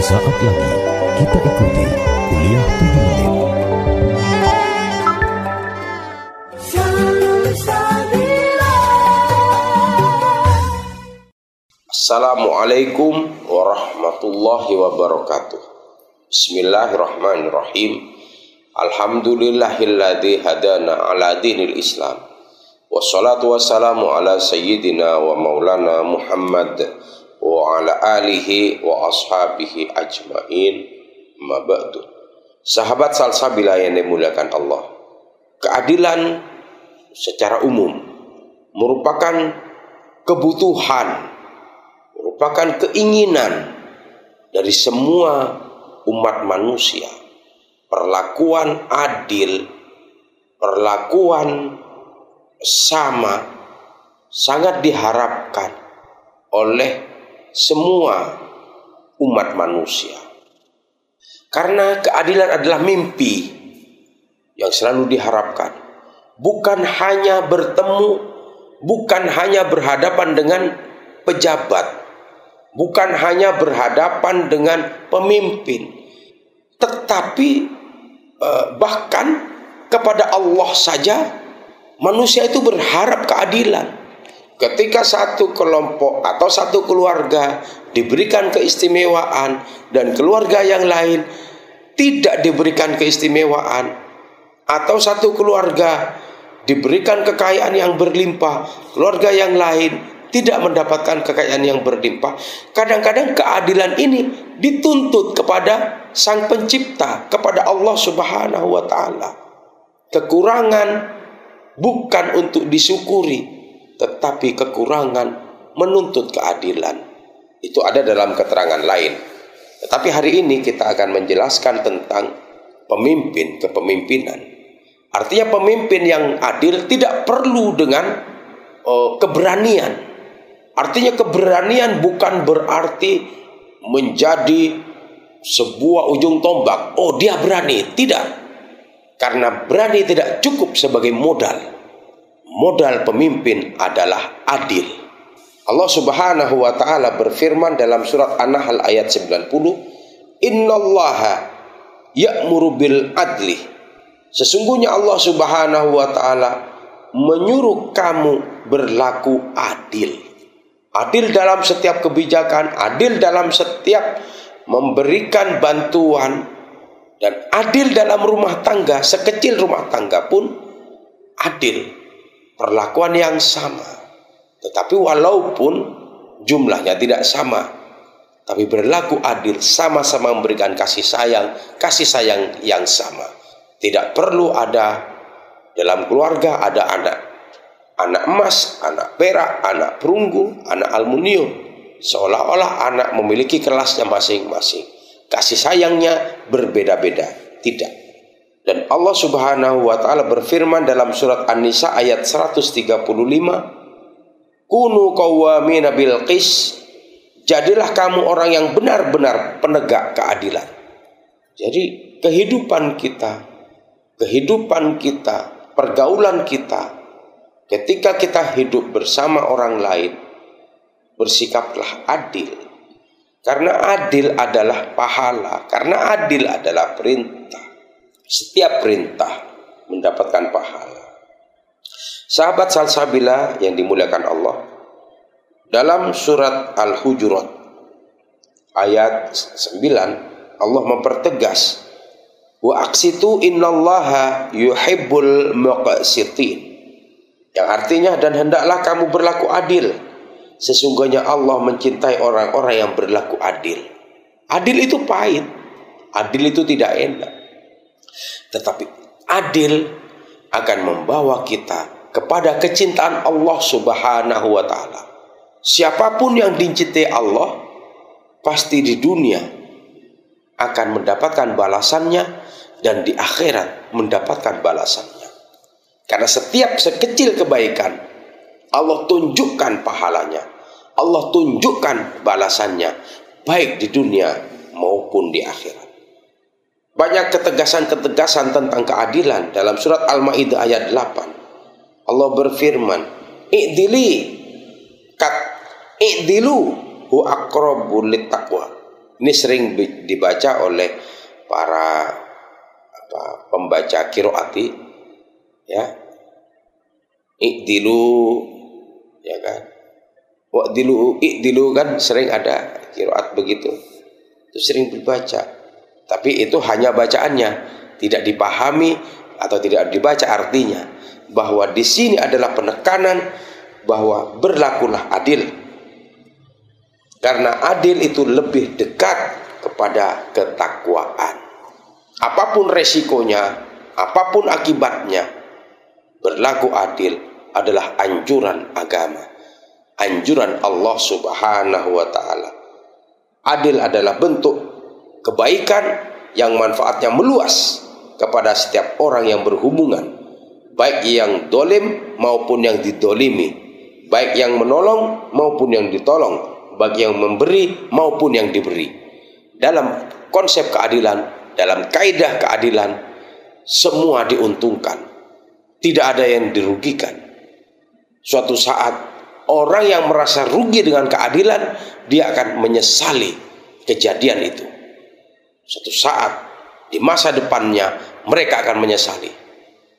Sesaat lagi kita ikuti kuliah 7 menit. Assalamualaikum warahmatullahi wabarakatuh. Bismillahirrahmanirrahim. Alhamdulillahilladzi hadana ala dinil Islam. Wassalatu wassalamu ala sayyidina wa maulana Muhammad wa ala alihi wa ashabihi ajmain. Ma ba'du. Sahabat salsabila yang dimuliakan Allah, keadilan secara umum merupakan kebutuhan, merupakan keinginan dari semua umat manusia. Perlakuan adil, perlakuan sama sangat diharapkan oleh semua umat manusia. Karena keadilan adalah mimpi yang selalu diharapkan. Bukan hanya bertemu, bukan hanya berhadapan dengan pejabat, bukan hanya berhadapan dengan pemimpin, tetapi bahkan kepada Allah saja manusia itu berharap keadilan. Ketika satu kelompok atau satu keluarga diberikan keistimewaan dan keluarga yang lain tidak diberikan keistimewaan, atau satu keluarga diberikan kekayaan yang berlimpah, keluarga yang lain tidak mendapatkan kekayaan yang berlimpah, kadang-kadang keadilan ini dituntut kepada Sang Pencipta, kepada Allah Subhanahu wa Ta'ala. Kekurangan bukan untuk disyukuri, tetapi kekurangan menuntut keadilan. Itu ada dalam keterangan lain. Tetapi hari ini kita akan menjelaskan tentang pemimpin kepemimpinan. Artinya pemimpin yang adil tidak perlu dengan keberanian. Artinya keberanian bukan berarti menjadi sebuah ujung tombak. Oh, dia berani. Tidak. Karena berani tidak cukup sebagai modal. Modal pemimpin adalah adil. Allah Subhanahu wa Ta'ala berfirman dalam surat An-Nahl ayat 90, Innallaha ya'muru bil adli. Sesungguhnya Allah Subhanahu wa Ta'ala menyuruh kamu berlaku adil. Adil dalam setiap kebijakan, adil dalam setiap memberikan bantuan, dan adil dalam rumah tangga, sekecil rumah tangga pun adil. Perlakuan yang sama. Tetapi walaupun jumlahnya tidak sama, tapi berlaku adil, sama-sama memberikan kasih sayang yang sama. Tidak perlu ada dalam keluarga ada anak emas, anak perak, anak perunggu, anak aluminium. Seolah-olah anak memiliki kelasnya masing-masing. Kasih sayangnya berbeda-beda. Tidak. Dan Allah Subhanahu wa Ta'ala berfirman dalam surat An-Nisa ayat 135, Kunu qawwamina bil qis. Jadilah kamu orang yang benar-benar penegak keadilan. Jadi kehidupan kita, pergaulan kita, ketika kita hidup bersama orang lain, bersikaplah adil. Karena adil adalah pahala, karena adil adalah perintah. Setiap perintah mendapatkan pahala. Sahabat salsabila yang dimuliakan Allah, dalam surat Al-Hujurat ayat 9 Allah mempertegas, wa aqsitu innallaha yuhibbul muqsitin, yang artinya dan hendaklah kamu berlaku adil, sesungguhnya Allah mencintai orang-orang yang berlaku adil. Adil itu pahit, adil itu tidak enak, tetapi adil akan membawa kita kepada kecintaan Allah Subhanahu wa Ta'ala. Siapapun yang dicintai Allah pasti di dunia akan mendapatkan balasannya, dan di akhirat mendapatkan balasannya. Karena setiap sekecil kebaikan Allah tunjukkan pahalanya, Allah tunjukkan balasannya, baik di dunia maupun di akhirat. Banyak ketegasan-ketegasan tentang keadilan dalam surat Al-Maidah ayat 8. Allah berfirman, I'dilu hu aqrabu littaqwa. Ini sering dibaca oleh para pembaca qiraati, ya. I'dilu, ya kan. I'dilu kan sering ada qiraat begitu. Itu sering dibaca. Tapi itu hanya bacaannya, tidak dipahami atau tidak dibaca artinya. Bahwa di sini adalah penekanan bahwa berlakulah adil. Karena adil itu lebih dekat kepada ketakwaan. Apapun resikonya, apapun akibatnya, berlaku adil adalah anjuran agama, anjuran Allah Subhanahu wa ta'ala. Adil adalah bentuk kebaikan yang manfaatnya meluas kepada setiap orang yang berhubungan, baik yang dolim maupun yang didolimi, baik yang menolong maupun yang ditolong, bagi yang memberi maupun yang diberi. Dalam konsep keadilan, dalam kaidah keadilan, semua diuntungkan, tidak ada yang dirugikan. Suatu saat orang yang merasa rugi dengan keadilan, dia akan menyesali kejadian itu. Suatu saat di masa depannya mereka akan menyesali.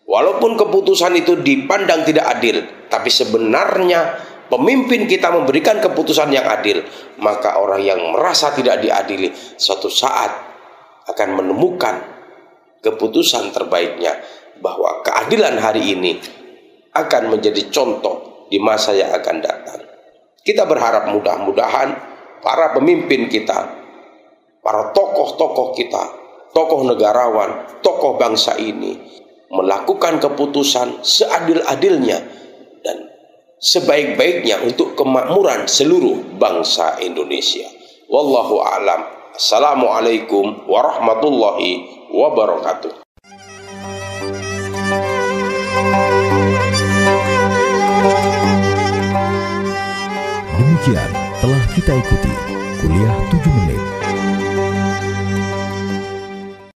Walaupun keputusan itu dipandang tidak adil, tapi sebenarnya pemimpin kita memberikan keputusan yang adil, maka orang yang merasa tidak diadili suatu saat akan menemukan keputusan terbaiknya, bahwa keadilan hari ini akan menjadi contoh di masa yang akan datang. Kita berharap mudah-mudahan para pemimpin kita, para tokoh-tokoh kita, tokoh negarawan, tokoh bangsa ini melakukan keputusan seadil-adilnya dan sebaik-baiknya untuk kemakmuran seluruh bangsa Indonesia. Wallahu a'lam. Assalamualaikum warahmatullahi wabarakatuh. Demikian telah kita ikuti kuliah 7 menit